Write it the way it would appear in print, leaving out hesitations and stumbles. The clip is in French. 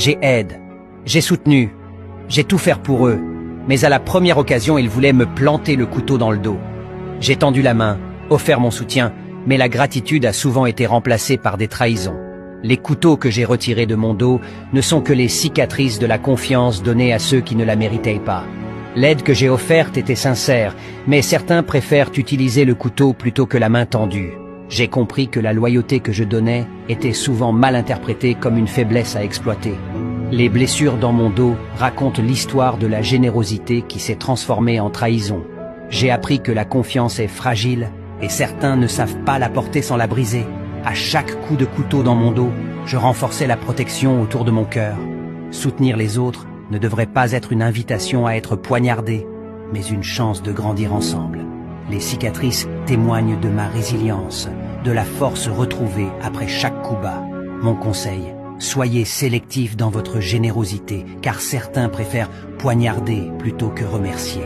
J'ai aidé, j'ai soutenu, j'ai tout fait pour eux, mais à la première occasion, ils voulaient me planter le couteau dans le dos. J'ai tendu la main, offert mon soutien, mais la gratitude a souvent été remplacée par des trahisons. Les couteaux que j'ai retirés de mon dos ne sont que les cicatrices de la confiance donnée à ceux qui ne la méritaient pas. L'aide que j'ai offerte était sincère, mais certains préfèrent utiliser le couteau plutôt que la main tendue. J'ai compris que la loyauté que je donnais était souvent mal interprétée comme une faiblesse à exploiter. Les blessures dans mon dos racontent l'histoire de la générosité qui s'est transformée en trahison. J'ai appris que la confiance est fragile et certains ne savent pas la porter sans la briser. À chaque coup de couteau dans mon dos, je renforçais la protection autour de mon cœur. Soutenir les autres ne devrait pas être une invitation à être poignardé, mais une chance de grandir ensemble. Les cicatrices témoignent de ma résilience, de la force retrouvée après chaque coup bas. Mon conseil, soyez sélectif dans votre générosité, car certains préfèrent poignarder plutôt que remercier.